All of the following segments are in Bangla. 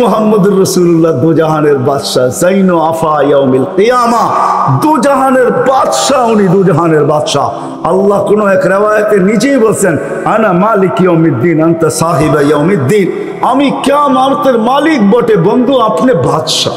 মুহাম্মদুর রাসূলুল্লাহ দু জাহানের বাদশা জাইনো আফা ইয়াউমিল কিয়ামা দু জাহানের বাদশা উনি দু জাহানের বাদশা আল্লাহ কোন এক riwayate নিজেই বলেন আনা মালিক ইয়াউমিদ্দিন আনতা সাহিবা ইয়াউমিদ্দিন আমি কিয়ামতের মালিক বটে বন্ধু আপনি বাদশা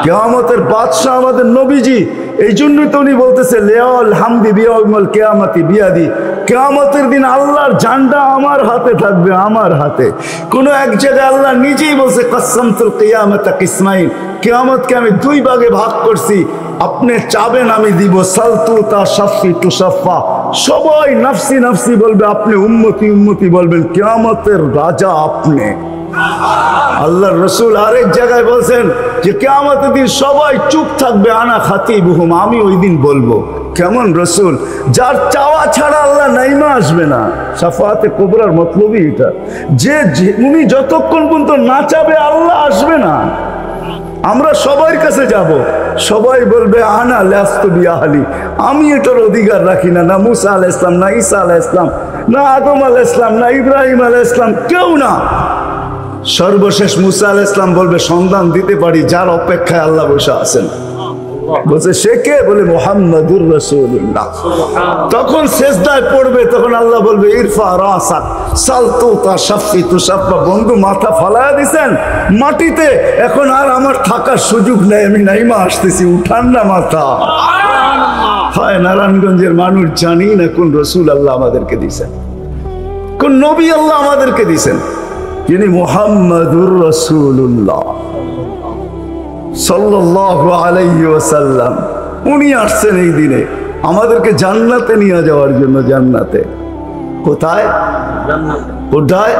কিয়ামতের বাদশা আমাদের নবীজি এইজন্যই তো উনি বলতেছে লিয়াল হামদি বিয়াউমিল কিয়ামতি বিয়াদি কিয়ামতের দিন আল্লাহর ঝান্ডা আমার হাতে থাকবে আমার হাতে কোন এক জায়গায় আল্লাহ নিজেই বলছে কসসমতুল কিয়ামাতা কিসমাইন কিয়ামতকে আমি দুই ভাগে ভাগ করছি আপনি চাবেন আমি দিব সালতু তা শাফি তুশাফা সবাই নফসি নফসি বলবে আপনি উম্মতি উম্মতি বলবেন কিয়ামতের রাজা আপনি আল্লাহর রাসূল আরেক জায়গায় বলেন যে কিয়ামতের দিন সবাই চুপ থাকবে আনা খাতিবুহুম আমি ওই দিন বলবো কেমন রাসূল যার চাওয়া ছাড়া আল্লাহ নাইমা আসবে না শাফাআতে কুবরার মতলবই এটা যে উনি যতক্ষণ পর্যন্ত না চাবে আল্লাহ আসবে না আমরা সবার কাছে যাব সবাই বলবে আনা লাস্তু বিআহলি আমি এটার অধিকার রাখি না না মুসা আলাইহিস সালাম না ঈসা আলাইহিস সালাম না আদম আলাইহিস সালাম না ইব্রাহিম আলাইহিস সালাম কেউ না সর্বশেষ মুসা আলাইহিস সালাম বলবে সন্ধান দিতে পারি যার অপেক্ষায় আল্লাহ বসে আছেন বলছে সে কে বলে মুহাম্মাদুর রাসূলুল্লাহ তখন সিজদায় পড়বে তখন আল্লাহ বলবে ইরফা রাসাক সালতু তা শাফি তুশাফা বন্ধু মাথা ফালায়া দিবেন মাটিতে এখন আর আমার থাকার সুযোগ নাই আমি নাইমা আসতেছি উঠান না মাথা হায় নারায়ণগঞ্জের মানুষ জানি না কোন রাসূল আল্লাহ আমাদেরকে দিবেন কোন নবী আল্লাহ আমাদেরকে দিবেন যিনি মুহাম্মাদুর রাসূলুল্লাহ সাল্লাল্লাহু আলাইহি ওয়াসাল্লাম উনি আসছেন এই দিনে আমাদেরকে জান্নাতে নিয়ে যাওয়ার জন্য জান্নাতে কোথায় কোথায়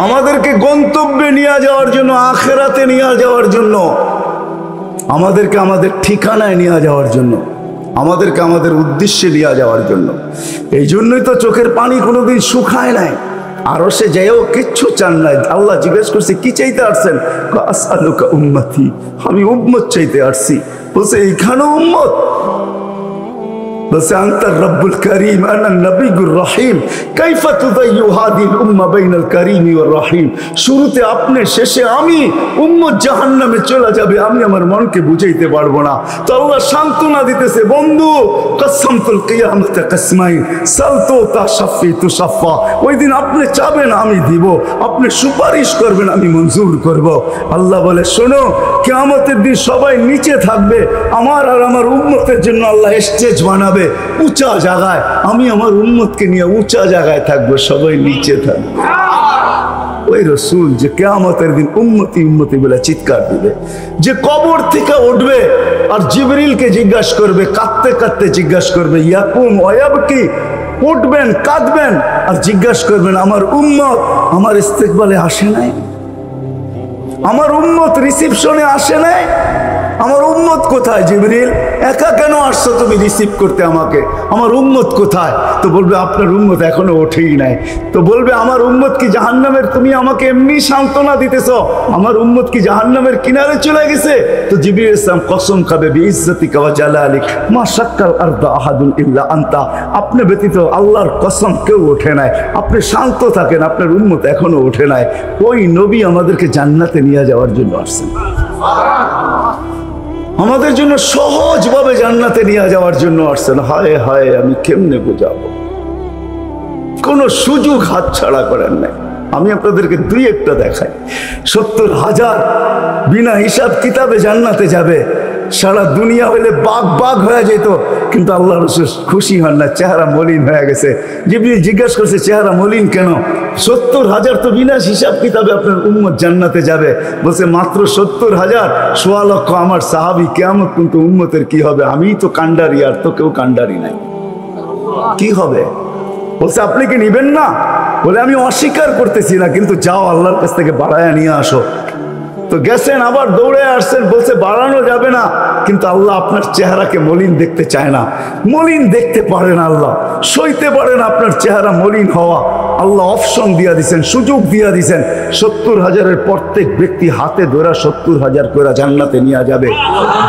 আমাদেরকে গন্তব্যে নিয়ে যাওয়ার জন্য আখিরাতে নিয়ে যাওয়ার জন্য আমাদেরকে আমাদের ঠিকানায় নিয়ে যাওয়ার জন্য আমাদেরকে আমাদের উদ্দেশ্যে নিয়ে যাওয়ার জন্য এই জন্যই তো চোখের পানি কোনোদিন শুকায় নাই আর সে যাইও কিচ্ছু চান নাই আল্লাহ জিজ্ঞেস করছে কি চাইতে আসছেন আসআলুকা উম্মতি আমি উম্মত চাইতে আসছি বলছে এইখানে উম্মত বলছে আনতার রব্বুল করিম আনা নবিয়ুর রহিম কাইফা তুদাইয়ু হাদিল উম্মাহ বাইনাল করিম ওয়ার রহিম শুরুতে আপনি শেষে আমি উম্মত জাহান্নামে চলে যাবে আমি আমার মনকে বুঝাইতে পারবো না তো আল্লাহ সান্ত্বনা দিতেছে বন্ধু কসসমতুল কিয়ামাতা কিসমাইন সালতু তা শাফি তুশাফা ওই দিন আপনি চাবেন আমি দিব আপনি সুপারিশ করবেন আমি মঞ্জুর করব আল্লাহ বলে শোনো কিয়ামতের দিন সবাই নিচে থাকবে আমার আর আমার উম্মতের জন্য আল্লাহ স্টেজ বানাবে উঁচা জায়গায় আমি আমার উম্মতকে নিয়ে উঁচা জায়গায় থাকবো সবাই নিচে থাকবে ওই রাসূল যে কিয়ামতের দিন উম্মতি উম্মতি বলে চিৎকার দিবে যে কবর থেকে উঠবে আর জিবরিলকে জিজ্ঞাসা করবে কাঁদতে কাঁদতে জিজ্ঞাসা করবে ইয়াকুম ওয়ায়াবকি উঠবেন কাঁদবেন আর জিজ্ঞাসা করবেন আমার উম্মত আমার ইস্তেকবালে আসে নাই আমার উম্মত রিসিপশনে আসে নাই আমার উম্মত কোথায় জিবরিল একা কেন আসছো তুমি রিসিভ করতে আমাকে আমার উম্মত কোথায় তো বলবে আপনার উম্মত এখনো ওঠেই নাই তো বলবে আমার উম্মত কি জাহান্নামের তুমি আমাকে এমনি সান্ত্বনা দিতেছো আমার উম্মত কি জাহান্নামের কিনারে চলে গেছে তো জিবরিল ইসলাম কসম খাবে বিইজ্জতিকা ওয়া জালালিক মা শাক্কাল আরদা আহাদুন ইল্লা আনতা আপনি ব্যতীত আল্লাহর কসম কেউ ওঠে নাই আপনি শান্ত থাকেন আপনার উম্মত এখনো ওঠে নাই ওই নবী আমাদেরকে জান্নাতে নিয়ে যাওয়ার জন্য আসছেন আমাদের জন্য সহজভাবে জান্নাতে নিয়ে যাওয়ার জন্য আসছেন হায় হায় আমি কেমনে বোঝাবো কোনো সুযোগ হাতছাড়া করেন নাই আমি আপনাদেরকে দুই একটা দেখাই ৭০,০০০ বিনা হিসাব কিতাবে জান্নাতে যাবে সারা দুনিয়া হইলে বাঘ বাঘ হয়ে যেত কিন্তু আল্লাহ রাসূল খুশি হন না চেহারা মলিন হয়ে গেছে জিবরিল জিজ্ঞাসা করছে চেহারা মলিন কেন ৭০,০০০ তো বিনা হিসাব কিতাবে আপনার উম্মত জান্নাতে যাবে বলছে মাত্র ৭০,০০০ সোয়া লক্ষ আমার সাহাবী কিয়ামত কিন্তু উম্মতের কি হবে আমিই তো কান্ডারি আর তো কেউ কান্ডারি নাই কি হবে বলছে আপনি কি নিবেন না বলে আমি অস্বীকার করতেছি না কিন্তু যাও আল্লাহর কাছ থেকে বাড়ায়া নিয়ে আসো তো গেছেন আবার দৌড়ে আসছেন বলছে বাড়ানো যাবে না কিন্তু আল্লাহ আপনার চেহারাকে মলিন দেখতে চায় না মলিন দেখতে পারেন আল্লাহ সইতে পারেন আপনার চেহারা মলিন হওয়া আল্লাহ অপশন দিয়া দিয়েছেন সুযোগ দিয়া দিয়েছেন ৭০,০০০ প্রত্যেক ব্যক্তি হাতে ধরা ৭০,০০০ করে জান্নাতে নিয়ে যাবে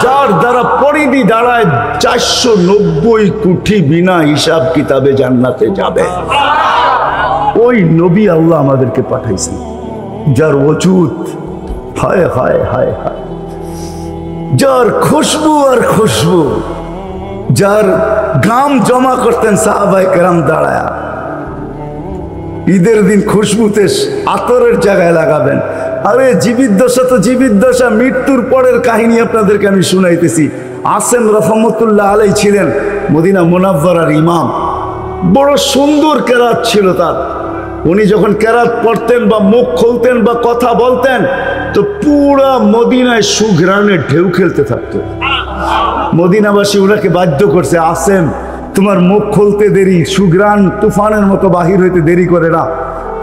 যার দ্বারা পরিধি দাঁড়ায় ৪৯০ কোটি বিনা হিসাব কিতাবে জান্নাতে যাবে ওই নবী আল্লাহ আমাদেরকে পাঠাইছেন যার ওজুদ, হায় হায় হায় হায়, যার খুশবু আর খুশবু, যার গাম জমা করতেন সাহাবায়ে কেরাম দাঁড়ায়া। ঈদের দিন খুশবুতে আতরের জায়গায় লাগাবেন। আরে জীবিত দশা তো জীবিত দশা, মৃত্যুর পরের কাহিনী আপনাদেরকে আমি শুনাইতেছি। আসেম রহমতুল্লাহ আলাই ছিলেন মদিনা মুনাওয়ারার ইমাম। বড় সুন্দর কেরাত ছিল তার। উনি যখন কেরাত পড়তেন বা মুখ খুলতেন বা কথা বলতেন তো পুরা মদিনায় সুঘ্রাণের ঢেউ খেলতে থাকতো। মদিনাবাসী ওনাকে বাধ্য করছে, আসেম তোমার মুখ খুলতে দেরি, সুঘ্রাণ তুফানের মতো বাহির হইতে দেরি করে না,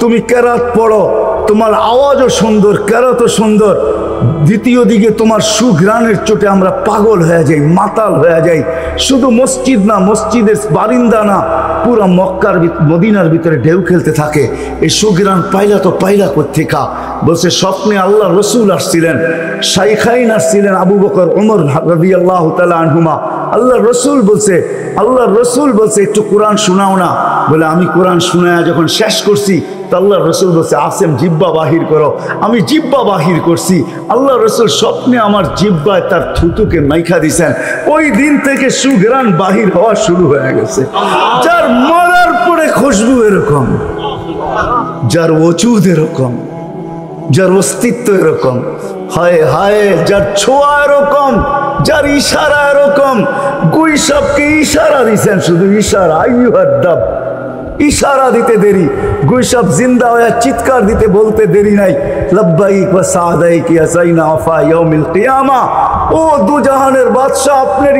তুমি কেরাত পড়ো, তোমার আওয়াজও সুন্দর, কেরাতও সুন্দর, দ্বিতীয় দিকে তোমার সুঘ্রাণের চোটে আমরা পাগল হয়ে যাই, মাতাল হয়ে যাই। শুধু মসজিদ না, মসজিদের বারিন্দা না, পুরা মক্কার মদিনার ভিতরে ঢেউ খেলতে থাকে। এই সুঘ্রাণ পাইলা তো পাইলা কোত্থেকা? বলছে স্বপ্নে আল্লাহ রসুল আসছিলেন, শাইখাইন আসছিলেন, আবু বকর ওমর রাদিয়াল্লাহু তাআলা আনহুমা। আল্লাহ রসুল বলছে একটু কোরআন শোনাও না। বলে আমি কোরআন শোনায়া যখন শেষ করছি তো আল্লাহ রসুল বলছে আসেম জিব্বা বাহির করো। আমি জিব্বা বাহির করছি, আল্লাহ রসুল স্বপ্নে আমার জিব্বায় তার থুতুকে মাইখা দিছেন। ওই দিন থেকে সুঘ্রাণ বাহির হওয়া শুরু হয়ে গেছে। যার মরার পরে খুশবু এরকম, যার ওজুদ এরকম, যার অস্তিত্ব এরকম, হায় হায়, যার ছোঁয়া এরকম, যার ইশারা এরকম। গুইসাবকে ইশারা দিছেন, শুধু ইশারা, আইয়ুহাদ দাব, ইশারা দিতে দেরি। গুইসাব জিন্দা হয়ে চিৎকার দিতে বলতে দেরি নাই, লব্বাইক ওয়া সাদাইক ইয়া যাইনা ওয়াফা ইয়াউমিল কিয়ামা। ও দুজাহানের বাদশা, আপনার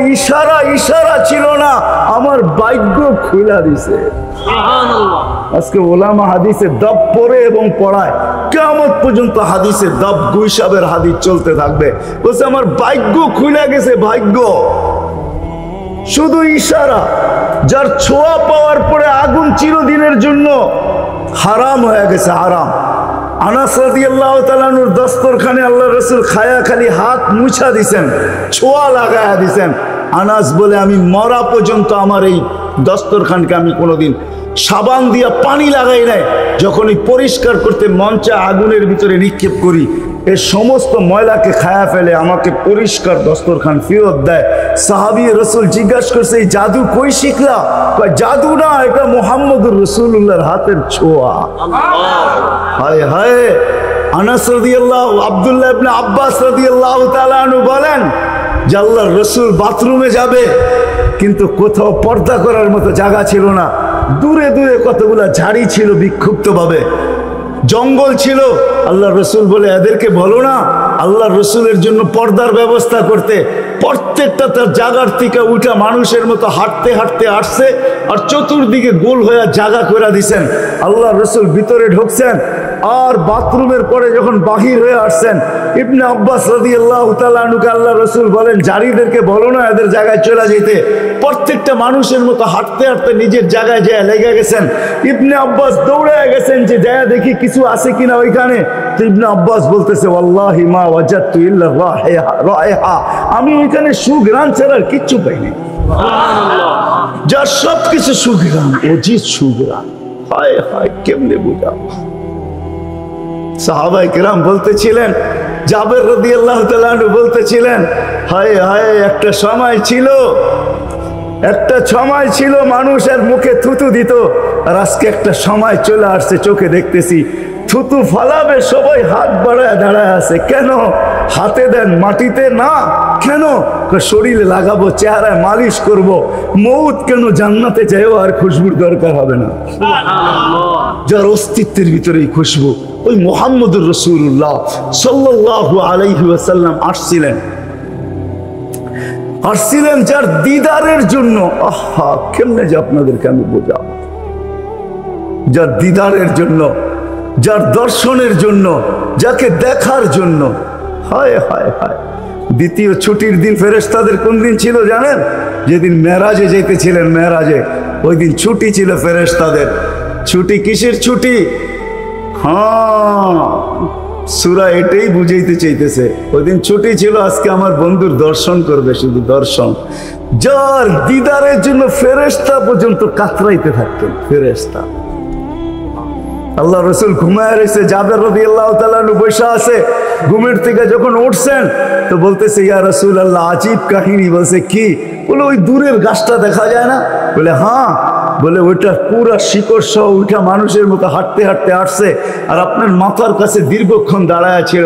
ইশারা ছিল না, আমার ভাগ্য খুলে দিছে। সুবহানাল্লাহ। আজকে ওলামা হাদিসে দব পড়ে এবং পড়ায়, কিয়ামত পর্যন্ত হাদিসে দব গুইসাবের হাদিস চলতে থাকবে। বলছে আমার ভাগ্য খুলে গেছে, ভাগ্য। শুধু ইশারা। যার ছোঁয়া পাওয়ার পরে আগুন চিরদিনের জন্য হারাম হয়ে গেছে, হারাম। আনাস রাদিয়াল্লাহু তাআলা আনহুর দস্তরখানে আল্লাহ রাসূল খায়া খালি হাত মুছা দিছেন, ছোঁয়া লাগায়া দিছেন। আনাস বলে আমি মরা পর্যন্ত আমার এই দস্তরখানকে আমি কোনোদিন সাবান দিয়া পানি লাগাই নাই। যখনই পরিষ্কার করতে মঞ্চে আগুনের ভিতরে নিক্ষেপ করি, এই সমস্ত ময়লাকে খায়া ফেলে আমাকে পরিষ্কার দস্তরখান ফেরত দেয়। সাহাবী রাসূল জিজ্ঞাসা করছে এই জাদু কই শিখলা? কয় জাদু না, এটা মুহাম্মদুর রাসূলুল্লাহর হাতের ছোঁয়া। হায় হায়। আনাস রাদিয়াল্লাহু, আব্দুল্লাহ ইবনে আব্বাস রাদিয়াল্লাহু তাআলা আনহু বলেন যে আল্লাহর রাসূল বাথরুমে যাবে, কিন্তু কোথাও পর্দা করার মতো জায়গা ছিল না। দূরে দূরে কতগুলা ঝাড়ি ছিল, বিক্ষুব্ধভাবে জঙ্গল ছিল। আল্লাহ রসুল বলে এদেরকে বলো না আল্লাহ রসুলের জন্য পর্দার ব্যবস্থা করতে। প্রত্যেকটা তার জায়গার থেকে উঠা মানুষের মতো হাঁটতে হাঁটতে আসছে, আর চতুর্দিকে গোল হয়ে জায়গা করে দিছেন। আল্লাহ রসুল ভিতরে ঢুকছেন, আর বাথরুমের পরে যখন বাহির হয়ে আসছেন, ইবনে আব্বাস রাদিয়াল্লাহু তাআলা আনহুকে আল্লাহ রসুল বলেন জারিদেরকে বলো না এদের জায়গায় চলে যেতে। প্রত্যেকটা মানুষের মতো হাঁটতে হাঁটতে নিজের জায়গায় যায় লেগে গেছেন। ইবনে আব্বাস দৌড়ে গেছেন যে যায় দেখি কিছু আছে কিনা ওইখানে। তো ইবনে আব্বাস বলতেছে ওয়াল্লাহি মা ওয়াজাদতু ইল্লা রায়হা, আমি ওইখানে সুঘ্রাণ ছাড়া আর কিচ্ছু পাইনি। সুবহানাল্লাহ। যার সবকিছু সুঘ্রাণ, অজিত সুঘ্রাণ। হায় হায়, কেমনে বুঝাবো? সাহাবায়ে কেরাম বলতেছিলেন, জাবের রাদিয়াল্লাহু তাআলা আনহু বলতেছিলেন, হায় হায়, একটা সময় ছিল মানুষের মুখে থুতু দিত, আর আজকে একটা সময় চলে আসছে চোখে দেখতেছি থুতু ফালাবে সবাই হাত বাড়ায় দাঁড়ায় আছে। কেন? হাতে দেন, মাটিতে না। কেন? শরীরে লাগাবো, চেহারায় মালিশ করব। মৌত কেন? জান্নাতে যাইও আর খুশবুর দরকার হবে না। যার অস্তিত্বের ভিতরেই খুশবু, ওই মুহাম্মদুর রাসূলুল্লাহ সাল্লাল্লাহু আলাইহি ওয়াসাল্লাম আসছিলেন যার দিদারের জন্য। আহা, কেমনে যে আপনাদেরকে আমি বোঝাবো। যার দিদারের জন্য, যার দর্শনের জন্য, যাকে দেখার জন্য। হায় হায় হায়। দ্বিতীয় ছুটির দিন ফেরেশতাদের কোন দিন ছিল জানেন? যেদিন মেরাজে যেতেছিলেন, মেরাজে ওই দিন ছুটি ছিল ফেরেশতাদের। ছুটি কিসের ছুটি? হ্যাঁ, সূরা এটাই বুঝাইতে চাইতেছে। ওই দিন ছুটি ছিল, আজকে আমার বন্ধুর দর্শন করবে, শুধু দর্শন। যার দিদারের জন্য ফেরেশতা পর্যন্ত কাতরাইতে থাকতেন। ফেরেশতা আল্লাহ রসুল ঘুমায় রয়েছে, জাবের রাদিয়াল্লাহু তাআলা আনহু বসে আছে। ঘুমের থেকে যখন উঠছেন তো বলতেছে, ইয়া রাসূলুল্লাহ, আজীব কাহিনী। বলছে কি? বলে ওই দূরের গাছটা দেখা যায় না? বলে হ্যাঁ। বলে ওইটা পুরা শিকড় সহ ওইটা মানুষের মতো হাঁটতে হাঁটতে আসছে, আর আপনার মাথার কাছে দীর্ঘক্ষণ দাঁড়ায় ছিল,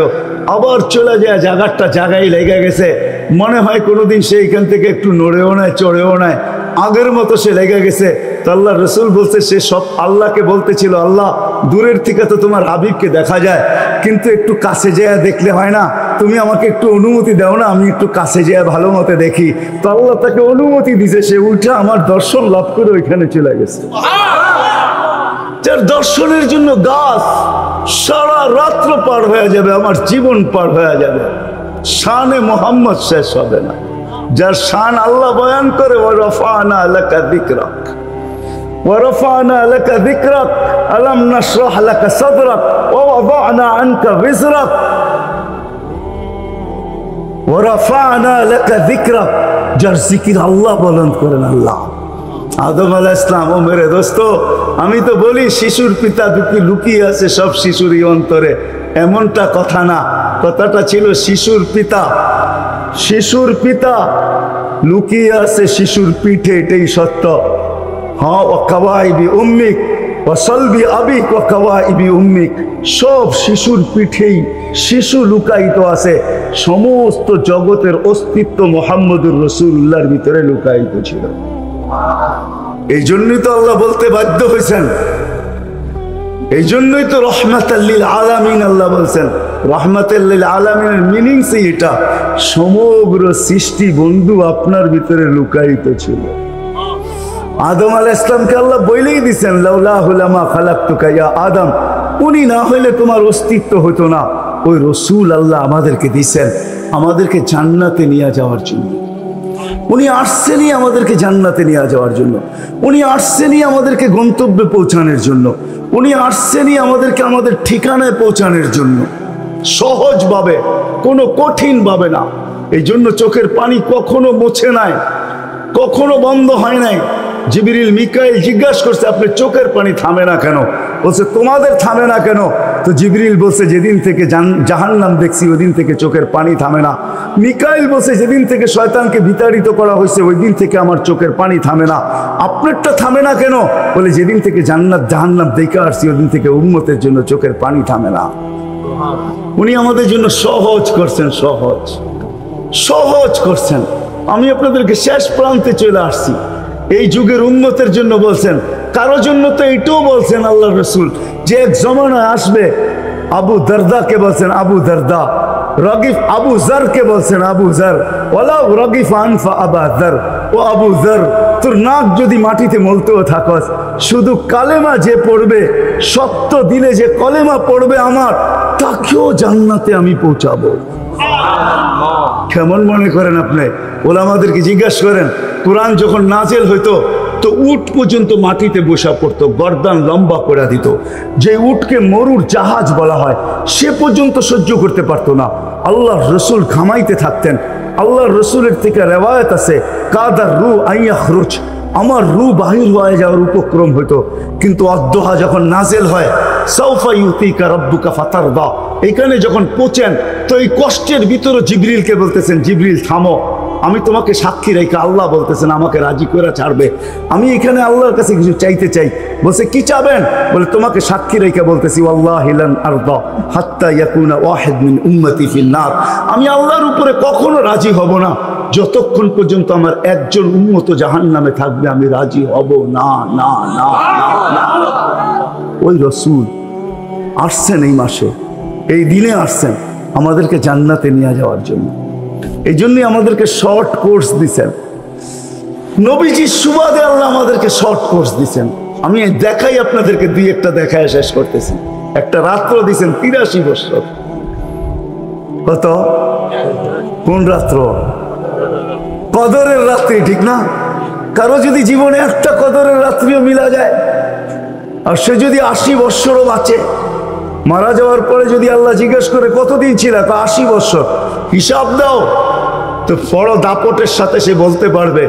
আবার চলে যায় জায়গাটা জায়গায় লেগে গেছে। মনে হয় কোনোদিন সে এখান থেকে একটু নড়েও নেয়, চড়েও নেয়, আগের মতো সে লেগে গেছে। তো আল্লাহ রসুল বলছে, সে সব আল্লাহকে বলতেছিল, আল্লাহ দূরের থেকে তো তোমার হাবিবকে দেখা যায়, কিন্তু একটু কাছে যেয়ে দেখলে হয় না? তুমি আমাকে একটু অনুমতি দাও না, আমি একটু কাছে যেয়ে ভালো মতো দেখি। তো আল্লাহ তাকে অনুমতি দিছে, সে উঠে আমার দর্শন লাভ করে ওইখানে চলে গেছে। যার দর্শনের জন্য গাছ সারা রাত্র পার হয়ে যাবে, আমার জীবন পার হয়ে যাবে, শানে মোহাম্মদ শেষ হবে না। যার শান আল্লাহ বয়ান করে, ওয়ারাফানা লাকা যিকরাক, ওয়ারাফানা লাকা যিকরাক, আলাম নাশরাহ লাকা সাদরাক, ওয়া ওয়াদানা আনকা বিজরাক, ওয়ারাফানা লাকা যিকরাক। যার জিকির আল্লাহ বয়ান করেন আল্লাহ। আদম আলাইহিস সালাম, ও মেরে দোস্ত, আমি তো বলি শিশুর পিতা লুকিয়ে আছে সব শিশুরই অন্তরে, এমনটা কথা না। কথাটা ছিল শিশুর পিতা, শিশুর পিতা লুকিয়ে আছে শিশুর পিঠে, এটাই সত্য। হ্যাঁ, ও কাওয়াইবি উম্মিক ও সলবি আবিক ও কাওয়াইবি উম্মিক, সব শিশুর পিঠেই শিশু লুকায়িত আছে। সমস্ত জগতের অস্তিত্ব মুহাম্মদুর রাসূলুল্লাহর ভিতরে লুকায়িত ছিল। এই জন্যই তো আল্লাহ বলতে বাধ্য হয়েছেন, এই জন্যই তো রহমাতাল লিল আলামিন আল্লাহ বলছেন। রহমাতাল লিল আলামিনের মিনিংস এটা, সমগ্র সৃষ্টি বন্ধু আপনার ভিতরে লুকায়িত ছিল। আদম আলাইহিস সালামকে আল্লাহ বলেই দিয়েছেন, লাউলাহু লামা খালাকতুকা ইয়া আদম, উনি না হইলে তোমার অস্তিত্ব হতো না। ওই রসূল আল্লাহ আমাদেরকে দিয়েছেন আমাদেরকে জান্নাতে নিয়ে যাওয়ার জন্য। উনি আসছেনই আমাদেরকে জান্নাতে নিয়ে যাওয়ার জন্য, উনি আসছেনই আমাদেরকে গন্তব্যে পৌঁছানোর জন্য, উনি আসছেনই আমাদেরকে আমাদের ঠিকানায় পৌঁছানোর জন্য, সহজভাবে, কোনো কঠিনভাবে না। এই জন্য চোখের পানি কখনো মুছে নাই, কখনো বন্ধ হয় নাই। জিবরিল মিকাইল জিজ্ঞাসা করছে, আপনার চোখের পানি থামে না কেন? বলছে তোমাদের থামে না কেন? তো জিবরিল বলছে, যেদিন থেকে জাহান্নাম দেখছি ওই দিন থেকে চোখের পানি থামে না। মিকাইল বলছে, যেদিন থেকে শয়তানকে বিতাড়িত করা হয়েছে ওই দিন থেকে আমার চোখের পানি থামে না। আপনারটা থামে না কেন? বলে, যেদিন থেকে জান্নাত জাহান্নাম দেখে আসছি ওই দিন থেকে উম্মতের জন্য চোখের পানি থামে না। উনি আমাদের জন্য সহজ করছেন, সহজ সহজ করছেন। আমি আপনাদেরকে শেষ প্রান্তে চলে আসছি। এই যুগের উম্মতের জন্য বলছেন, কারো জন্য তো এটাও বলছেন আল্লাহ রসুল, যে এক জমানা আসবে। আবু দারদাকে বলছেন আবু দারদা, রগিফ আবু জারকে বলছেন আবু জার, ওয়ালাউ রগিফ আনফা আবা জার, ও আবু জার, তোর নাক যদি মাটিতে মলতেও থাকস, শুধু কালেমা যে পড়বে, সত্য দিলে যে কলেমা পড়বে আমার, তাকেও জান্নাতে আমি পৌঁছাবো। কেমন মনে করেন আপনি? ওলামাদেরকে জিজ্ঞাসা করেন, কোরআন যখন নাজেল হইতো তো উট পর্যন্ত মাটিতে বসা পড়তো, গর্দান লম্বা করে দিত। যে উটকে মরুর জাহাজ বলা হয় সে পর্যন্ত সহ্য করতে পারতো না। আল্লাহর রসুল ঘামাইতে থাকতেন। আল্লাহর রসুলের থেকে রেওয়ায়ত আছে, কাদার রু আইয়াখরুজ, আমার রু বাহির হয়ে যাওয়ার উপক্রম হইতো। কিন্তু অদ্দোহা যখন নাজেল হয়, সাউফা ইউতিকা রাব্বুকা ফাতারদা, এখানে যখন পৌঁছেন তো এই কষ্টের ভিতরে জিবরিলকে বলতেছেন, জিবরিল থামো, আমি তোমাকে সাক্ষী রেখে, আল্লাহ বলতেছেন আমাকে রাজি করে ছাড়বে। আমি এখানে আল্লাহর কাছে কিছু চাইতে চাই। বলছে, কি চাবেন? বলে, তোমাকে সাক্ষী রেখে বলতেছি, ওয়াল্লাহি লান আরদা হাত্তা ইয়াকুনা ওয়াহিদ মিন উম্মতি ফিন নার, আমি আল্লাহর উপরে কখনো রাজি হব না যতক্ষণ পর্যন্ত আমার একজন উম্মত জাহান্নামে থাকবে, আমি রাজি হব না, না, না, না। ওই রসূল আসছেন এই মাসে, এই দিনে আসছেন আমাদেরকে জান্নাতে নিয়ে যাওয়ার জন্য। এই জন্যই আমাদেরকে শর্ট কোর্স দিচ্ছেন, নবীজির সুবাদে আল্লাহ আমাদেরকে শর্ট কোর্স দিচ্ছেন। আমি দেখাই আপনাদেরকে, দুই একটা দেখায় শেষ করতেছি। একটা রাত্র দিচ্ছেন 83 বছর। কত? কোন রাত্র? কদরের রাত্রি, ঠিক না? কারো যদি জীবনে একটা কদরের রাত্রিও মিলা যায়, আর সে যদি 80 বৎসরও বাঁচে, মারা যাওয়ার পরে যদি আল্লাহ জিজ্ঞেস করে কতদিন ছিল, 80 বৎসর, হিসাব দাও, তো বড় দাপটের সাথে সে বলতে পারবে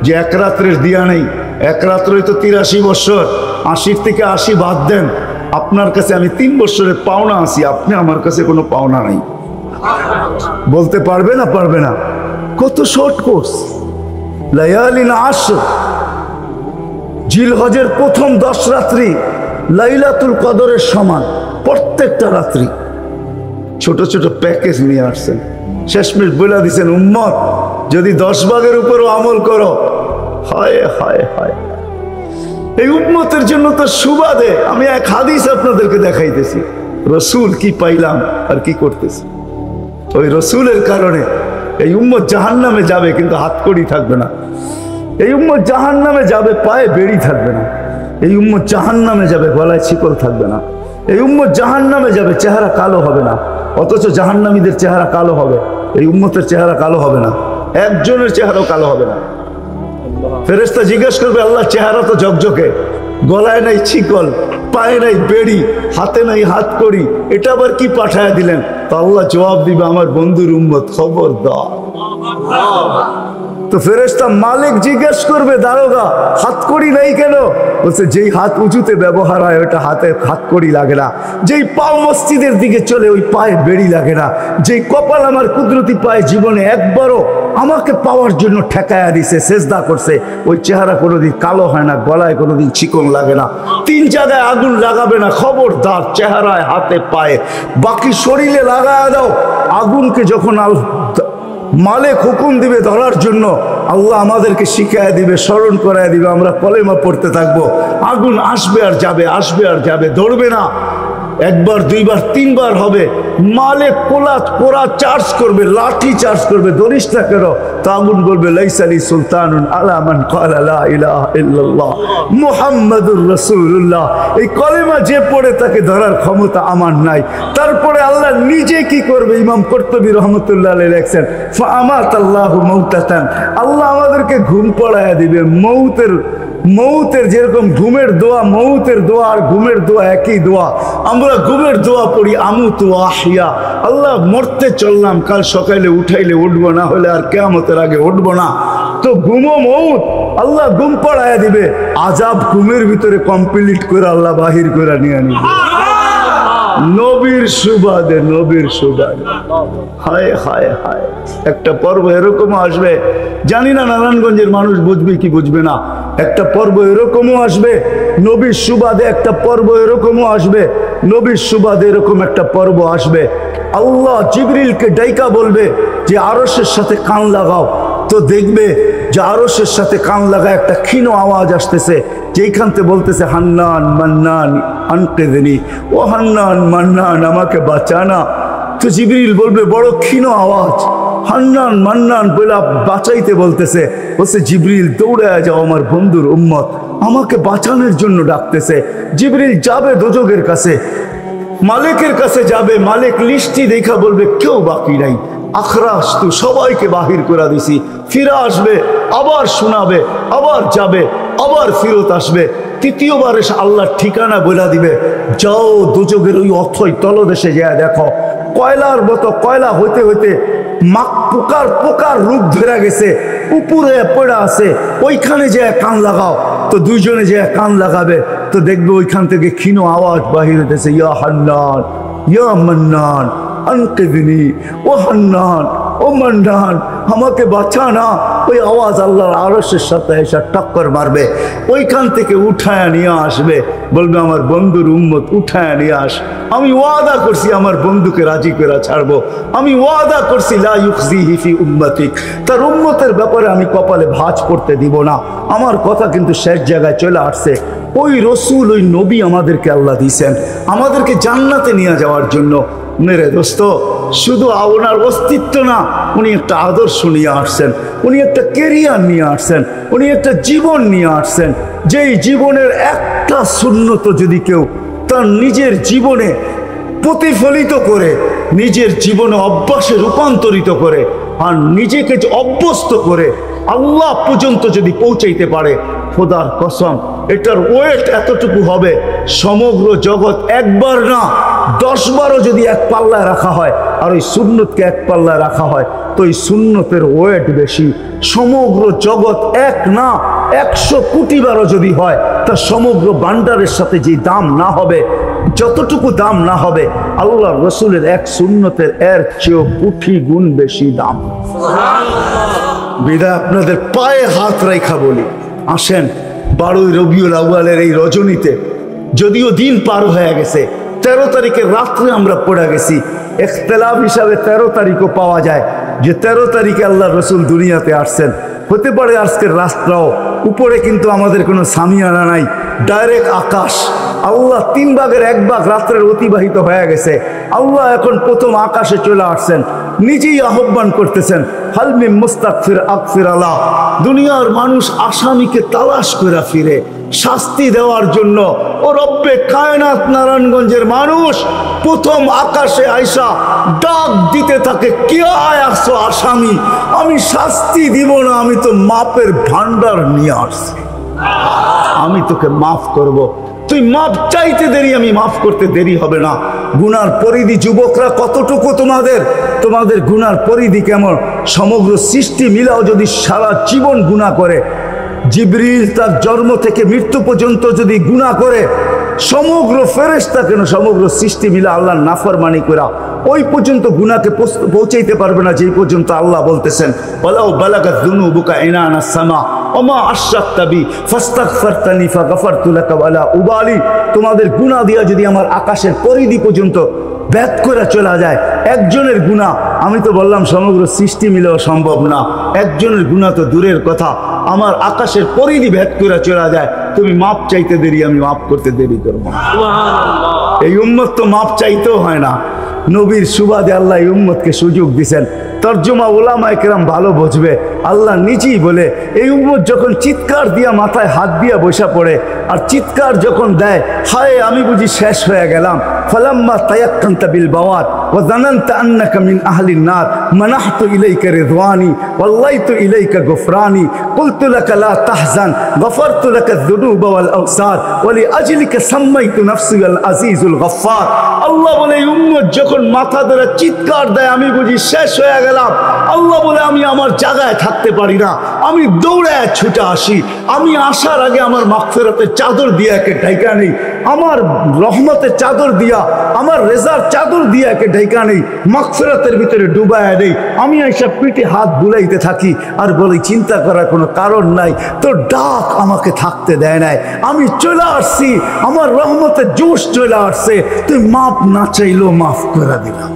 যে এক রাত্রের দিয়া নেই, এক রাত্রই তো 83 বৎসর, 80 থেকে 80 বাদ দেন, আপনার কাছে আমি 3 বছরের পাওনা আছি, আপনি আমার কাছে কোনো পাওনা নাই। বলতে পারবে না? পারবে না। কত শর্ট কোর্স। লায়ালিন আশর, জিলহজের প্রথম 10 রাত্রি লাইলাতুল কদরের সমান, প্রত্যেকটা রাত্রি। ছোট ছোট প্যাকেজ নিয়ে আসছেন, শেষমেশ বলে দিচ্ছেন উম্মত যদি 10 ভাগের উপরও আমল করো, হায় হায় হায়। এই উম্মতের জন্য তো সুবাদে আমি এক হাদিস আপনাদেরকে দেখাইতেছি, রসুল কি পাইলাম আর কি করতেছি। ওই রসুলের কারণে এই উম্মত জাহান্নামে যাবে, কিন্তু হাতকড়ি থাকবে না। এই উম্মত জাহান্নামে যাবে, পায়ে বেড়ি থাকবে না। এই উম্মত জাহান্নামে যাবে, গলায় শিকল থাকবে না। এই উম্মত জাহান্নামে যাবে, চেহারা কালো হবে না। অথচ জাহান্নামীদের চেহারা কালো হবে, এই উম্মতের চেহারা কালো হবে না। একজনের চেহারাও কালো হবে না। ফেরেশতা জিজ্ঞেস করবে, আল্লাহ চেহারা তো ঝকঝকে, গলায় নাই শিকল, পায়ে নাই বেড়ি, হাতে নাই হাতকড়ি, এটা আবার কি পাঠায় দিলেন? তো আল্লাহ জবাব দিবে, আমার বন্ধুর উম্মত খবরদার। তো ফেরেশতা মালিক জিজ্ঞেস করবে, দারোগা হাতকড়ি নেই কেন? বলছে যেই হাত উঁচুতে ব্যবহার হয় ওটা হাতে হাতকড়ি লাগে না। যেই পাও মসজিদের দিকে চলে ওই পায়ে বেড়ি লাগে না। যেই কপাল আমার কুদরতি পায়ে জীবনে একবারও আমাকে পাওয়ার জন্য ঠেকায়া দিছে, সেজদা করছে, ওই চেহারা কোনোদিন কালো হয় না, গলায় কোনোদিন চিকন লাগে না। 3 জায়গায় আগুন লাগাবে না, খবরদার। চেহারায়, হাতে, পায়ে, বাকি শরীরে লাগায়া দাও। আগুনকে যখন মালিক হুকুম দিবে ধরার জন্য, আল্লাহ আমাদেরকে শিখায় দিবে, স্মরণ করায় দিবে, আমরা কলেমা পড়তে থাকবো। আগুন আসবে আর যাবে, আসবে আর যাবে, ধরবে না। 1 বার 2 বার 3 বার হবে, মালিক কোরা চার্জ করবে, লাঠি চার্জ করবে, ধরিস না কেন? তা আগুন বলবে, লাইসালি সুলতানুন আলা মান ক্বালা লা ইলাহা ইল্লাল্লাহ মুহাম্মাদুর রাসূলুল্লাহ। এই কলেমা যে পড়ে তাকে ধরার ক্ষমতা আমার নাই। তারপরে আল্লাহ নিজে কি করবে? ইমাম কুরতুবী রহমাতুল্লাহ আলাইহি লেখছেন, ফাআমাতাল্লাহু মাউতাতান, আল্লাহ আমাদেরকে ঘুম পড়ায়া দিবে। মৌতের যেরকম ঘুমের দোয়া, মৌতের দোয়া আর ঘুমের দোয়া একই দোয়া। আমরা ঘুমের দোয়া পড়ি, আমুতু আহিয়া, আল্লাহ মরতে চললাম, কাল সকালে উঠাইলে উঠবো, না হলে আর কিয়ামতের আগে উঠবো না। তো ঘুমো মৌত, আল্লাহ ঘুম পড়ায়া দিবে। আজাব ঘুমের ভিতরে কমপ্লিট করে আল্লাহ বাহির করে নিয়ে নিবে, নবীর সুবাদে, নবীর সুবাদে। হায় হায় হায়। একটা পর্ব এরকমও আসবে, জানি না নারায়ণগঞ্জের মানুষ বুঝবে কি বুঝবে না। একটা পর্ব এরকমও আসবে নবীর সুবাদে, একটা পর্ব এরকমও আসবে নবীর সুবাদে, এরকম একটা পর্ব আসবে। আল্লাহ জিবরিলকে ডাইকা বলবে যে আরশের সাথে কান লাগাও। তো দেখবে যে আরশের সাথে কান লাগা একটা ক্ষীণ আওয়াজ আসতেছে, যেইখানতে বলতেছে, হান্নান মান্নান আনকিযনি, ও হান্নান মান্নান আমাকে বাঁচানা। তো জিবরিল বলবে, বড় ক্ষীণ আওয়াজ, হান্নান মান্নান বলে বাঁচাইতে বলতেছে। বলছে, জিবরিল দৌড়ায় যাও, আমার বন্ধুর উম্মত আমাকে বাঁচানোর জন্য ডাকতেছে। জিবরিল যাবে দোজখের কাছে, মালিকের কাছে যাবে। মালিক লিস্টি দেখা বলবে, কেউ বাকি নাই, আখরাস তো সবাইকে বাহির করে দিছি। ফিরে আসবে, আবার শোনাবে, আবার যাবে, আবার ফিরত আসবে। তৃতীয়বার এসে আল্লাহর ঠিকানা বলে দিবে, যাও দোজখের ওই অথই তলদেশে যায় দেখো, কয়লার মতো কয়লা হইতে হইতে পোকার রূপ ধরে গেছে, উপরে পড়ে আছে, ওইখানে যে কান লাগাও। তো দুইজনে যে কান লাগাবে, তো দেখবে ওইখান থেকে ক্ষীণ আওয়াজ বাহির হইতেছে, ইয়া হান্নান ইয়া মান্নান আনকিযনি, ও হান্নান ও মান্নান আমাকে বাঁচানা। ওই আওয়াজ আল্লাহর আরশের সাথে এসে টক্কর মারবে, ওইখান থেকে উঠায় নিয়ে আসবে। বলবে, আমার বন্ধুর উম্মত উঠায় নিয়ে আস, আমি ওয়াদা করছি আমার বন্ধুকে রাজি করে ছাড়বো, আমি ওয়াদা করছি লা ইউখজিহি ফি উম্মতিক, তার উম্মতের ব্যাপারে আমি কপালে ভাঁজ করতে দিব না। আমার কথা কিন্তু শেষ জায়গায় চলে আসছে। ওই রসুল, ওই নবী আমাদেরকে আল্লাহ দিয়েছেন আমাদেরকে জান্নাতে নিয়ে যাওয়ার জন্য। মেরে দোস্ত, শুধু ওনার অস্তিত্ব না, উনি একটা আদর্শ নিয়ে আসছেন, উনি একটা কেরিয়ার নিয়ে আসছেন, উনি একটা জীবন নিয়ে আসছেন। যেই জীবনের একটা সুন্নত যদি কেউ তার নিজের জীবনে প্রতিফলিত করে, নিজের জীবনে অভ্যাসে রূপান্তরিত করে, আর নিজেকে অভ্যস্ত করে আল্লাহ পর্যন্ত যদি পৌঁছাইতে পারে, খোদার কসম এটার ওয়েট এতটুকু হবে, সমগ্র জগৎ একবার না 10 বারও যদি এক পাল্লায় রাখা হয়, আর ওই সুন্নতকে এক পাল্লায় রাখা হয়, তো এই সুন্নতের ওয়েট বেশি। সমগ্র জগৎ এক না 100 কোটি বারও যদি হয়, তা সমগ্র ভান্ডারের সাথে যে দাম না হবে, যতটুকু দাম না হবে আল্লাহ রসুলের এক সুন্নতের এর চেয়েও কোটি গুণ বেশি দাম। বিদায় আপনাদের পায়ে হাত রেখা বলি, আসেন 12 রবিউল আউয়ালের এই রজনীতে, যদিও দিন পার হয়ে গেছে, 13 তারিখের রাত্রে আমরা পড়ে গেছি, ইখতিলাফ হিসাবে 13 তারিখও পাওয়া যায় যে 13 তারিখে আল্লাহ রসুল দুনিয়াতে আসছেন। হতে পারে আজকের রাস্তাও উপরে, কিন্তু আমাদের কোনো সামিয়ানা নাই, ডাইরেক্ট আকাশ। আল্লাহ 3 ভাগের 1 ভাগ রাত্রের অতিবাহিত হয়ে গেছে, আল্লাহ এখন প্রথম আকাশে চলে আসছেন, নিজেই আহ্বান করতেছেন, হালমি মুস্তাগফির আগফির আল্লাহ। দুনিয়ার মানুষ আসামিকে তালাশ করে ফিরে শাস্তি দেওয়ার জন্য, ও রব্বে কায়নাত নারায়ণগঞ্জের মানুষ প্রথম আকাশে আয়সা ডাক দিতে থাকে, কে আসছো আসামি, আমি শাস্তি দিব না, আমি তো মাপের ভান্ডার নিয়ে আসছি, আমি তোকে মাফ করব। তুই মাপ চাইতে দেরি, আমি মাফ করতে দেরি হবে না। গুনার পরিধি যুবকরা কতটুকু তোমাদের গুনার পরিধি কেমন? সমগ্র সৃষ্টি মিলাও যদি সারা জীবন গুনাহ করে, জিবরিল তার জন্ম থেকে মৃত্যু পর্যন্ত যদি গুনাহ করে, সমগ্র ফেরেশতা কেন সমগ্র সৃষ্টি মিলে আল্লাহর নাফরমানি করা ওই পর্যন্ত গুনাহকে পৌঁছাইতে পারবে না, যেই পর্যন্ত আল্লাহ বলতেছেন ওয়ালাউ বালাগাত যুনুবুকা ইনানাস সামা ওমা আশরাকতাবি ফাস্তাগফারতানি ফাগফারতু লাকা ওয়ালা উবালি। তোমাদের গুনাহ দিয়া যদি আমার আকাশের পরিধি পর্যন্ত ব্যাত করে চলা যায়, একজনের গুনাহ, আমি তো বললাম সমগ্র সৃষ্টি মিলেও সম্ভব না, একজনের গুনাহ তো দূরের কথা, আমার আকাশের পরিধি ভেদ করে চলা যায়, তুমি মাপ চাইতে দেরি, আমি মাপ করতে দেরি করবো না। এই উম্মত তো মাপ চাইতেও হয় না, নবীর সুবাদে আল্লাহ এই উম্মতকে সুযোগ দিছেন। তর্জমা ওলামায়ে কেরাম ভালো বুঝবে, আল্লাহ নিজেই বলে এই উম্মত যখন চিৎকার দিয়া মাথায় হাত দিয়া বসা পড়ে, আর চিৎকার যখন দেয়, হায় আমি বুঝি শেষ হয়ে গেলাম, ফালাম্মা তায়াক্কানতা বিল বাওয়াত ওয়া যানানতা আন্নাকা মিন আহলিন নার মানাহতু ইলাইকা রিদওয়ানি ওয়াল্লাইতু ইলাইকা গুফরানি কুলতু লাকা লা তাহজান গফারতু লাকা যুনুবা ওয়াল আওসার ওয়া লিআজলিকা সাম্মাইতু নাফসি আল আজিজুল গফফার। আল্লাহ বলে এই উম্মত যখন মাথা ধরে চিৎকার দেয়, আমি বুঝি শেষ হয়ে গেলাম, আল্লাহ বলে আমি আমার জায়গায় থাকতে পারি না, আমি দৌড়ায় ছুটে আসি, আমি আসার আগে আমার মাগফিরাতের চাদর দিয়ে একে ঢাকা নেই, আমার রহমতের চাদর দিয়া, আমার রেজার চাদর দিয়ে একে ঢাকা নেই, মাগফিরাতের ভিতরে ডুবায় নেই, আমি এইসব পিঠে হাত বুলাইতে থাকি আর বলি চিন্তা করার কোনো কারণ নাই, তোর ডাক আমাকে থাকতে দেয় নাই, আমি চলে আসছি, আমার রহমতের জোশ চলে আসছে, তুই মাফ না চাইলেও মাফ করে দিলাম।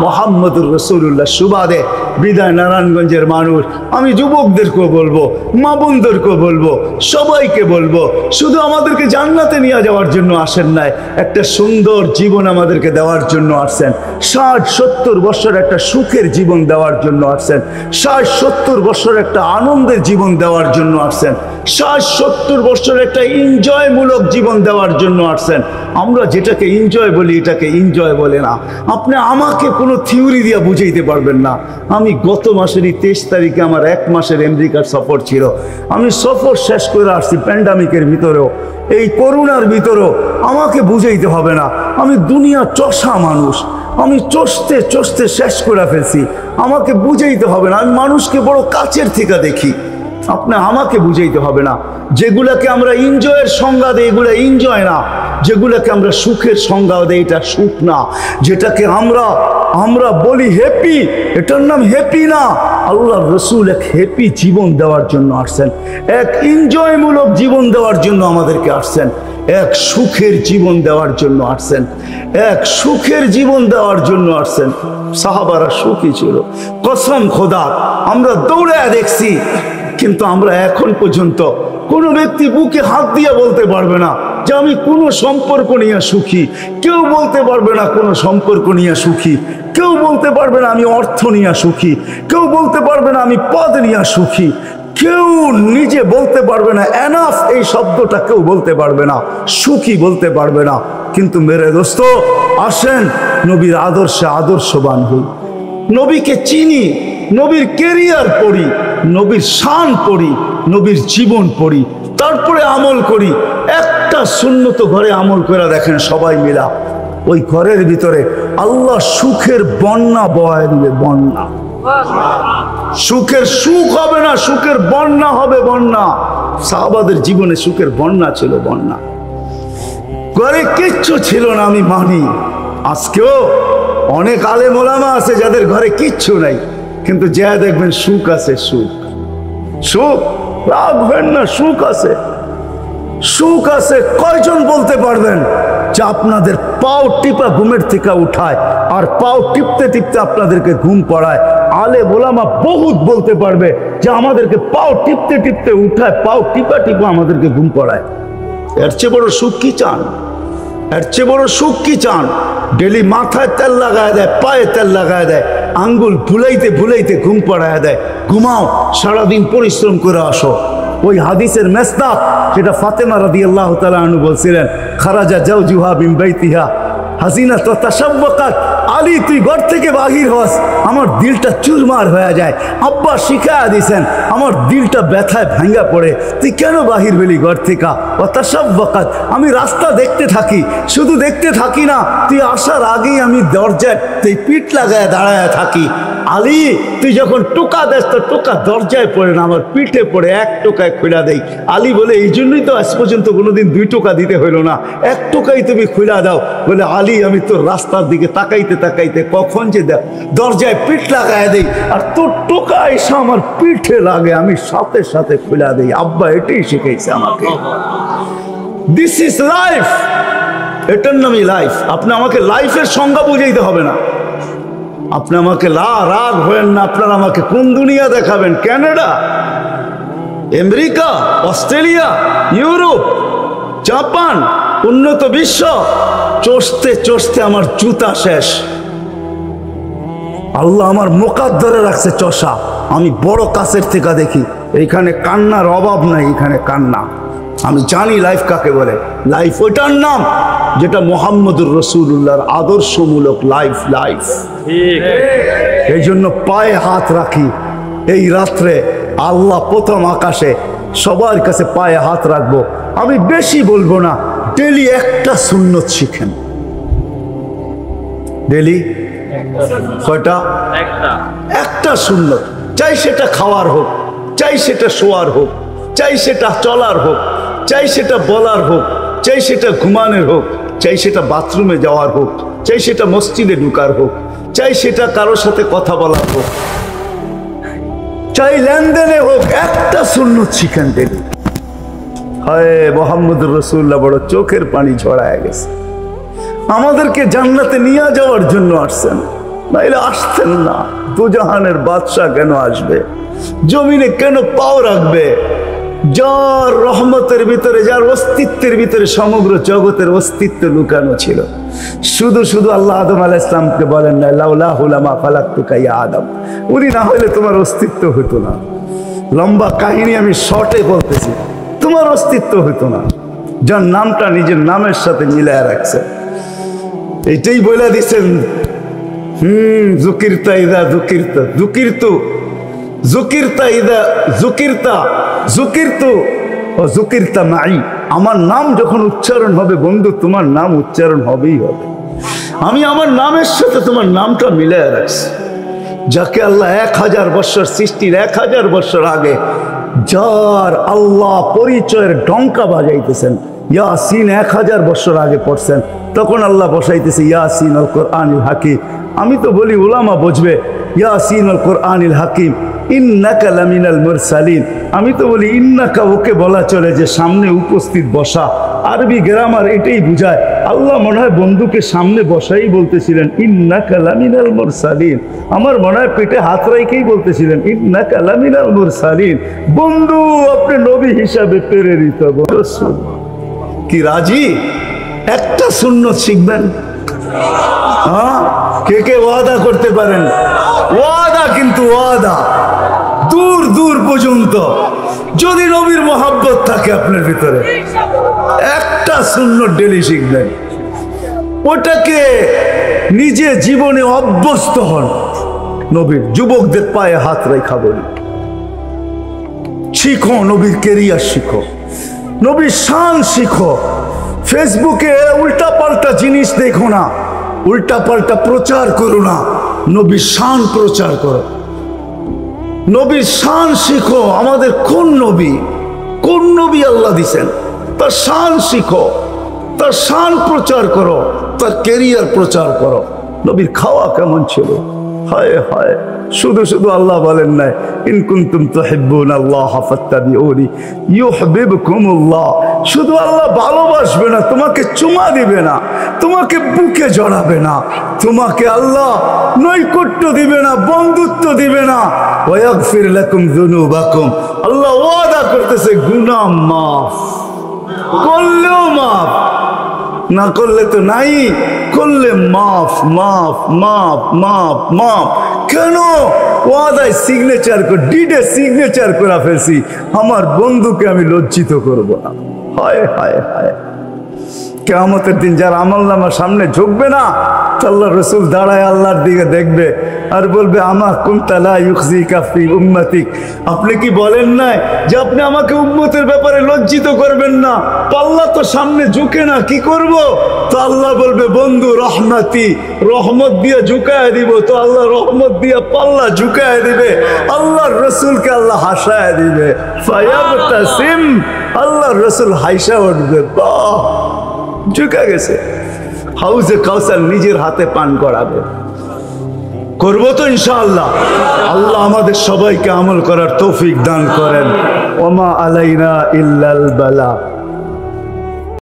মুহাম্মদুর রাসূলুল্লাহ সুবাদে বিদায় নারায়ণগঞ্জের মানুষ, আমি যুবকদেরকেও বলবো, মা বোনদেরকেও বলবো, সবাইকে বলবো, শুধু আমাদেরকে জান্নাতে নিয়ে যাওয়ার জন্য আসেন নাই, একটা সুন্দর জীবন আমাদেরকে দেওয়ার জন্য আসছেন, 60-70 বছর একটা সুখের জীবন দেওয়ার জন্য আসছেন, 60-70 বছর একটা আনন্দের জীবন দেওয়ার জন্য আসছেন, 60-70 বছর একটা এনজয়মূলক জীবন দেওয়ার জন্য আসছেন। আমরা যেটাকে এনজয় বলি এটাকে এনজয় বলে না। আপনি আমাকে কোনো থিওরি দিয়ে বুঝাইতে পারবেন না। আমি গত মাসেরই 23 তারিখে আমার 1 মাসের আমেরিকার সফর ছিল, আমি সফর শেষ করে আসছি প্যান্ডামিকের ভিতরেও, এই করোনার ভিতরেও, আমাকে বুঝাইতে হবে না, আমি দুনিয়া চষা মানুষ, আমি চষতে চষতে শেষ করে ফেলছি, আমাকে বুঝাইতে হবে না, আমি মানুষকে বড় কাছের থেকে দেখি, আপনি আমাকে বুঝাইতে হবে না। যেগুলাকে আমরা এনজয়ের সংজ্ঞা দেই এগুলো এনজয় না, যেগুলাকে আমরা সুখের সংজ্ঞা দেই এটা সুখ না, যেটাকে আমরা বলি হ্যাপি, এটার নাম হ্যাপি না। আল্লাহ রসুল এক হ্যাপি জীবন দেওয়ার জন্য আসছেন, এক এনজয়মূলক জীবন দেওয়ার জন্য আমাদেরকে আসছেন, এক সুখের জীবন দেওয়ার জন্য আসছেন, এক সুখের জীবন দেওয়ার জন্য আসছেন। সাহাবারা সুখী ছিল, কসম খোদা, আমরা দৌড়ায় দেখছি, কিন্তু আমরা এখন পর্যন্ত কোনো ব্যক্তি বুকে হাত দিয়ে বলতে পারবে না যে আমি কোনো সম্পর্ক নিয়ে সুখী, কেউ বলতে পারবে না কোনো সম্পর্ক নিয়ে সুখী, কেউ বলতে পারবে না আমি অর্থ নিয়ে সুখী, কেউ বলতে পারবে না আমি পদ নিয়ে সুখী, কেউ নিজে বলতে পারবে না এনাফ এই শব্দটা কেউ বলতে পারবে না, সুখী বলতে পারবে না। কিন্তু মেরে দোস্ত আসেন নবীর আদর্শে আদর্শবান হই, নবীকে চিনি, নবীর কেরিয়ার পড়ি, নবীর শান পড়ি, নবীর জীবন পড়ি, তারপরে আমল করি। একটা সুন্নত ঘরে আমল করে দেখেন সবাই মিলা, ওই ঘরের ভিতরে আল্লাহ সুখের বন্যা বয়ে দিবে, বন্যা। সুখের সুখ হবে না, সুখের বন্যা হবে, বন্যা। সাহাবাদের জীবনে সুখের বন্যা ছিল, বন্যা। ঘরে কিচ্ছু ছিল না, আমি মানি। আজকেও অনেক আলেম ওলামা আছে যাদের ঘরে কিচ্ছু নাই, কিন্তু যা দেখবেন সুখ আছে। সুখ সুখ রাগ হয় না, সুখ আছে, সুখ আছে। কয়জন বলতে পারবেন যে আপনাদের পাও টিপা ঘুমের থেকে উঠায় আর পাও টিপতে টিপতে আপনাদেরকে ঘুম পড়ায়? আলেম ওলামা বহুত বলতে পারবে যে আমাদেরকে পাও টিপতে টিপতে উঠায়, পাও টিপা টিপা আমাদেরকে ঘুম পড়ায়। এর চেয়ে বড় সুখ কি চান? এর চেয়ে বড় সুখ কি চান? ডেলি মাথায় তেল লাগায় দেয়, পায়ে তেল লাগায় দেয়, আঙ্গুল ভুলাইতে ভুলাইতে ঘুম পড়ায় দেয়। ঘুমাও, সারাদিন পরিশ্রম করে আসো। ওই হাদিসের মেসদাক যেটা ফাতেমা রাদিয়াল্লাহু তাআলা আনহু বলছিলেন, খারাজা জাওজুহা মিন বাইতিহা হাসিনা তো তাসাব্বাকাত। আলী তুই ঘর থেকে বাহির হস, আমার দিলটা চুরমার হয়ে যায়। আব্বা শিখায়া দিছেন, আমার দিলটা ব্যথায় ভাঙ্গা পড়ে। তুই কেন বাহির হলি ঘর থেকে? ও তাসাব্বাকাত, আমি রাস্তা দেখতে থাকি, শুধু দেখতে থাকি না, তুই আসার আগেই আমি দরজায় তুই পিঠ লাগায় দাঁড়ায় থাকি। আলী তুই যখন টোকা দেস তো টোকা দরজায় পড়ে না, আমার পিঠে পড়ে, এক টোকায় খুলা দেই। আলী বলে এই জন্যই তো আজ পর্যন্ত কোনোদিন 2 টোকা দিতে হইল না, 1 টোকাই তুমি খুলা দাও। বলে আলী আমি তোর রাস্তার দিকে তাকাইতে তাকাইতে কখন যে দরজায় পিঠ লাগায় দেই আর তোর টোকা এসে আমার পিঠে লাগে, আমি সাথে সাথে খুলা দেই। আব্বা এটাই শিখাইছে আমাকে। দিস ইজ লাইফ, এটার নামই লাইফ। আপনি আমাকে লাইফের সংজ্ঞা বুঝাইতে হবে না। আপনি আমাকে রাগ হয়েন না। আপনারা আমাকে কোন দুনিয়া দেখাবেন? Canada, America, Australia, Europe, Japan, উন্নত বিশ্ব? চষতে চষতে আমার জুতা শেষ। আল্লাহ আমার মোকাদ্দরে রাখছে চষা। আমি বড় কাছের থেকে দেখি, এইখানে কান্নার অভাব নাই, এখানে কান্না। আমি জানি লাইফ কাকে বলে। লাইফ ওইটার নাম যেটা মুহাম্মদুর রাসূলুল্লাহর আদর্শমূলক লাইফ। লাইফ এই জন্য পায়ে হাত রাখি। এই রাত্রে আল্লাহ প্রথম আকাশে সবার কাছে পায়ে হাত রাখবো। আমি বেশি বলবো না, ডেলি একটা সুন্নত শিখেন। ডেলি কয়টা? একটা সুন্নত। চাই সেটা খাওয়ার হোক, চাই সেটা শোয়ার হোক, চাই সেটা চলার হোক, চাই সেটা বলার হোক, চাই সেটা ঘুমানোর হোক, চাই সেটা বাথরুমে যাওয়ার হোক, চাই সেটা মসজিদে ঢুকার হোক, চাই সেটা কারোর সাথে কথা বলার হোক, চাই লেনদেনে হোক, একটা সুন্নত শিখেন ডেলি। হায় মুহাম্মদুর রাসূলুল্লাহ বড় চোখের পানি ঝরায় গেছে। আমাদেরকে জান্নাতে নিয়ে যাওয়ার জন্য আসছেন, নাইলে আসতেন না। দুজাহানের বাদশা কেন আসবে? জমিনে কেন পাও রাখবে? যার রহমতের ভিতরে, যার অস্তিত্বের ভিতরে সমগ্র জগতের অস্তিত্ব লুকানো ছিল। শুধু শুধু আল্লাহ আদম আলাইহিস সালামকে বলেন না, লাউলাহু লামা খালাকতুকা ইয়া আদম। উনি না হলে তোমার অস্তিত্ব হতো না। লম্বা কাহিনী আমি শর্টে বলতেছি, তোমার অস্তিত্ব হতো না। যার নামটা নিজের নামের সাথে মিলায় রাখছে, এটাই বলে দিচ্ছেন। যুকিরতা ইদা যুকিরতা, যুকিরতু যুকিরতা ইদা যুকিরতা, যুকিরতু ও যুকিরতা মাই। আমার নাম যখন উচ্চারণ হবে বন্ধু, তোমার নাম উচ্চারণ হবেই হবে। আমি আমার নামের সাথে তোমার নামটা মিলায় রাখছি। যাকে আল্লাহ 1000 বছর সৃষ্টির 1000 বছর আগে যার আল্লাহ পরিচয়ের ডঙ্কা বাজাইতেছেন, ইয়াসিন 1000 বছর আগে পড়ছেন, তখন আল্লাহ বসাইতেছে ইয়াসিন আল কোরআনিল হাকিম। আমি তো বলি উলামা বুঝবে, ইয়াসিন আল কোরআনিল হাকিম ইন্নাকা লামিনাল মুরসালিন। আমি তো বলি ইন্নাকা ওকে বলা চলে যে সামনে উপস্থিত বসা। আরবি গ্রামার এটাই বুঝায়। আল্লাহ মনে হয় বন্ধুকে সামনে বসাই বলতেছিলেন ইন্নাকা লামিনাল মুরসালিন। আমার মনে হয় পেটে হাত রাইকেই বলতেছিলেন ইন্নাকা লামিনাল মুরসালিন। বন্ধু আপনি নবী হিসাবে প্রেরিত। কি রাজি? একটা সুন্নত শিখবেন। হ্যাঁ, কে কে ওয়াদা করতে পারেন? ওয়াদা, কিন্তু ওয়াদা দূর দূর পর্যন্ত। যদি নবীর মহব্বত থাকে আপনার ভিতরে, একটা সুন্নত ডেলি শিখবেন। ওটাকে নিজে জীবনে অভ্যস্ত হন। নবীর যুবকদের পায়ে হাত রেখা বলি, শিখো নবীর কেরিয়ার, শিখো নবীর শান, শিখো। ফেসবুকে উল্টা পাল্টা জিনিস দেখো না, উল্টা পাল্টা প্রচার করো না, নবীর শান প্রচার করো। নবীর শান শিখো। আমাদের কোন নবী, কোন নবী আল্লাহ দিছেন, তার শান শিখো। তার শান প্রচার করো, তার কেরিয়ার প্রচার করো। নবীর খাওয়া কেমন ছিল, হায় হায়। শুধু শুধু আল্লাহ বলেন নাই ইন কুনতুম তুহিব্বুনাল্লাহ ফাত্তাবিউনি ইউহিব্বুকুমুল্লাহ। শুধু আল্লাহ ভালোবাসবে না, তোমাকে চুমা দিবে না, তোমাকে বুকে জড়াবে না, তোমাকে আল্লাহ নৈকট্য দিবে না, বন্ধুত্ব দিবে না। ওয়াগফির লাকুম যুনুবাকুম, আল্লাহ ওয়াদা করতেছে গুনাহ মাফ করলেও মাফ, না করলে তো নাই, করলে মাফ মাফ মাফ মাফ মাফ। কেন? ওয়াদায় সিগনেচার করে, ডিডে সিগনেচার করে ফেলছি, আমার বন্ধুকে আমি লজ্জিত করব না। হায় হায় হায়। কিয়ামতের দিন যার আমলনামার সামনে ঝুঁকবে না, আল্লাহ রসুল দাঁড়ায় আল্লাহর দিকে দেখবে আর বলবে আমা কুনতা লা ইউখজিকা ফি উম্মতিক, আপনি কি বলেন নাই যে আপনি আমাকে উম্মতের ব্যাপারে লজ্জিত করবেন না? পাল্লা তো সামনে ঝুঁকে না, কি করব? তো আল্লাহ বলবে বন্ধু রহমতি, রহমত দিয়ে ঝুঁকায় দিব। তো আল্লাহ রহমত দিয়ে পাল্লা ঝুঁকায় দিবে, আল্লাহর রসুলকে আল্লাহ হাসায় দিবে। ফায়াবতাসিম, আল্লাহর রসুল হাইসা উঠবে, বাহ ঝুঁকে গেছে। হাউজে কাউসার নিজের হাতে পান করাবে। করবো তো ইনশাআল্লাহ। আল্লাহ আমাদের সবাইকে আমল করার তৌফিক দান করেন। ওমা আলাইনা ইল্লাল বালা।